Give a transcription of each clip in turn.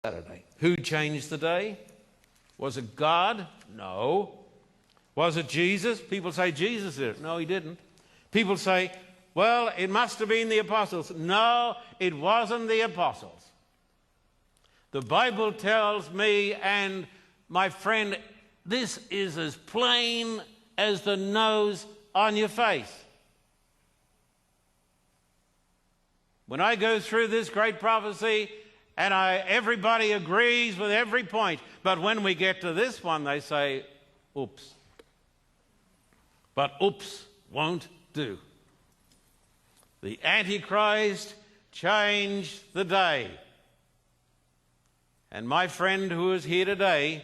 Saturday. Who changed the day? Was it God? No. Was it Jesus? People say Jesus did it. No, he didn't. People say, well, it must have been the apostles. No, it wasn't the apostles. The Bible tells me, and my friend, this is as plain as the nose on your face. When I go through this great prophecy, and everybody agrees with every point, but when we get to this one, they say, oops. But oops won't do. The Antichrist changed the day. And my friend who is here today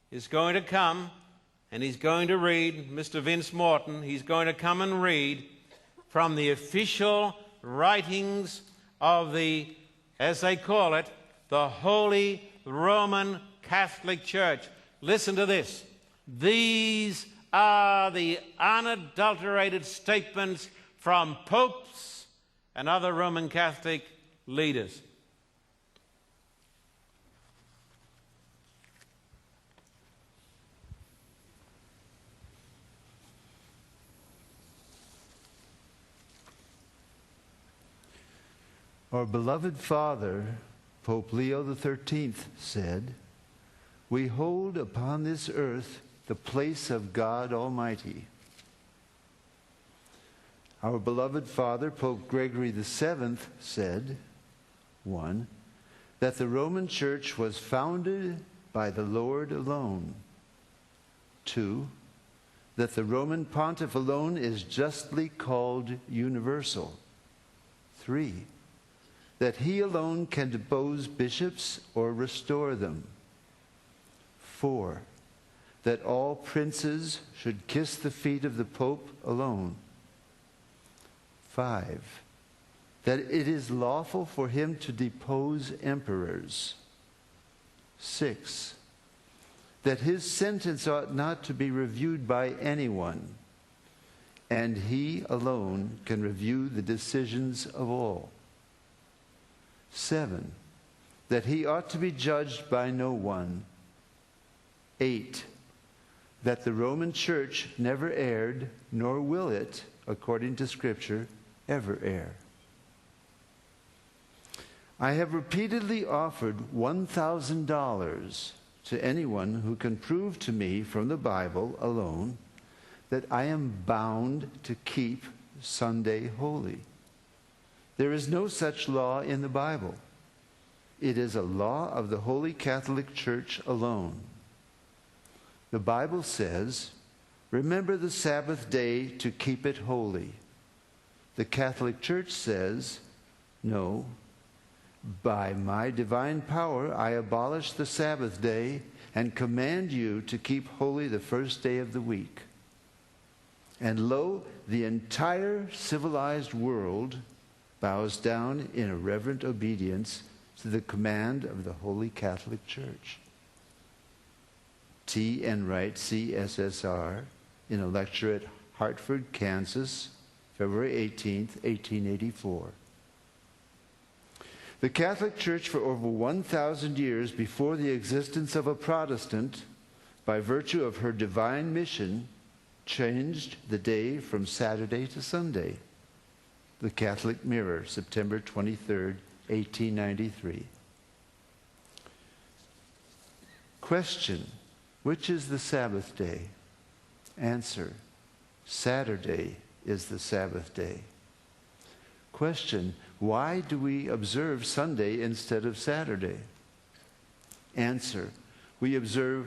is going to come, and he's going to read, Mr. Vince Morton, he's going to come and read from the official writings of the, as they call it, the Holy Roman Catholic Church. Listen to this. These are the unadulterated statements from popes and other Roman Catholic leaders. Our beloved Father, Pope Leo XIII, said, "We hold upon this earth the place of God Almighty." Our beloved Father, Pope Gregory VII, said, 1, that the Roman Church was founded by the Lord alone. 2, that the Roman Pontiff alone is justly called universal. 3, that he alone can depose bishops or restore them. 4, that all princes should kiss the feet of the Pope alone. 5, that it is lawful for him to depose emperors. 6, that his sentence ought not to be reviewed by anyone, and he alone can review the decisions of all. 7, that he ought to be judged by no one. 8, that the Roman Church never erred, nor will it, according to Scripture, ever err. I have repeatedly offered $1,000 to anyone who can prove to me from the Bible alone that I am bound to keep Sunday holy. There is no such law in the Bible. It is a law of the Holy Catholic Church alone. The Bible says, "Remember the Sabbath day to keep it holy." The Catholic Church says, "No, by my divine power I abolish the Sabbath day and command you to keep holy the first day of the week." And lo, the entire civilized world bows down in a reverent obedience to the command of the Holy Catholic Church. T. Enright, CSSR, in a lecture at Hartford, Kansas, February 18th, 1884. The Catholic Church for over 1,000 years before the existence of a Protestant, by virtue of her divine mission, changed the day from Saturday to Sunday. The Catholic Mirror, September 23rd, 1893. Question: which is the Sabbath day? Answer: Saturday is the Sabbath day. Question: why do we observe Sunday instead of Saturday? Answer: we observe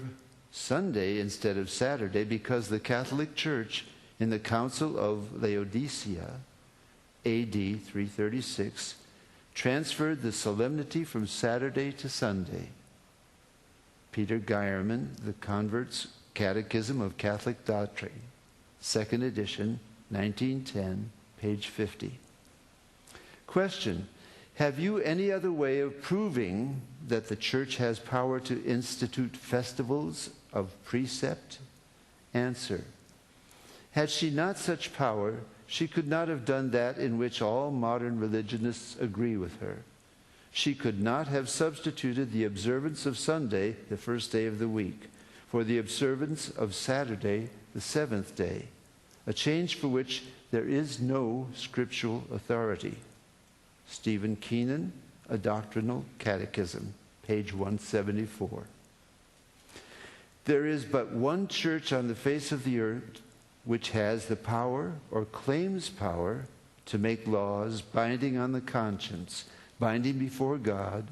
Sunday instead of Saturday because the Catholic Church in the Council of Laodicea, AD 336, transferred the solemnity from Saturday to Sunday. Peter Geierman, The Convert's Catechism of Catholic Doctrine, 2nd edition, 1910, page 50. Question: have you any other way of proving that the Church has power to institute festivals of precept? Answer: had she not such power, she could not have done that in which all modern religionists agree with her. she could not have substituted the observance of Sunday, the first day of the week, for the observance of Saturday, the seventh day, a change for which there is no scriptural authority. Stephen Keenan, A Doctrinal Catechism, page 174. There is but one church on the face of the earth which has the power or claims power to make laws binding on the conscience, binding before God,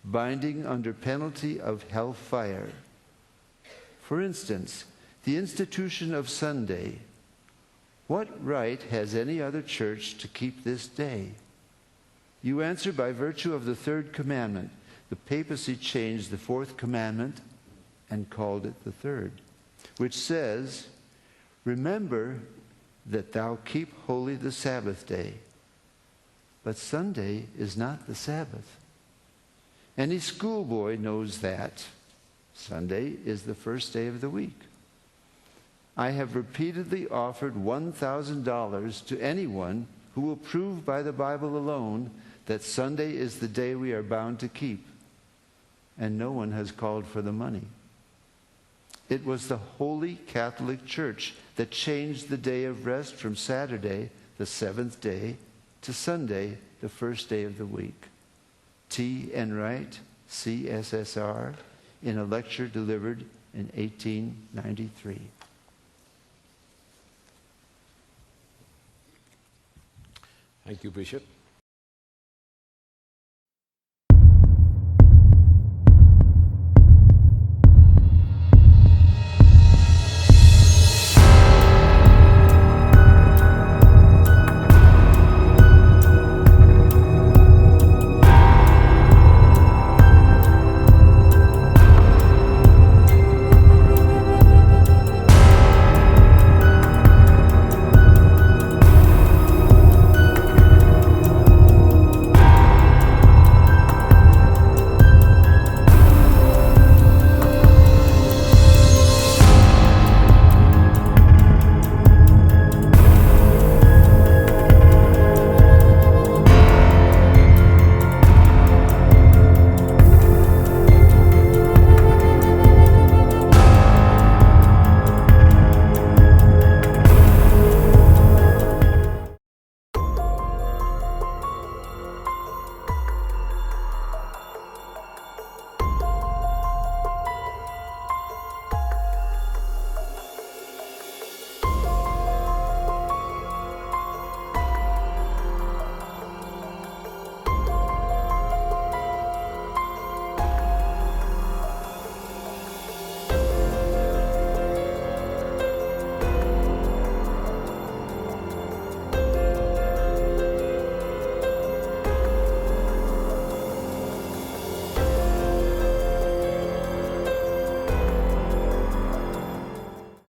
binding under penalty of hellfire. For instance, the institution of Sunday. What right has any other church to keep this day? You answer by virtue of the third commandment. The papacy changed the fourth commandment and called it the third, which says, remember that thou keep holy the Sabbath day. But Sunday is not the Sabbath. Any schoolboy knows that. Sunday is the first day of the week. I have repeatedly offered $1,000 to anyone who will prove by the Bible alone that Sunday is the day we are bound to keep. And no one has called for the money. It was the Holy Catholic Church that changed the day of rest from Saturday, the seventh day, to Sunday, the first day of the week. T. Enright, CSSR, in a lecture delivered in 1893. Thank you, Bishop.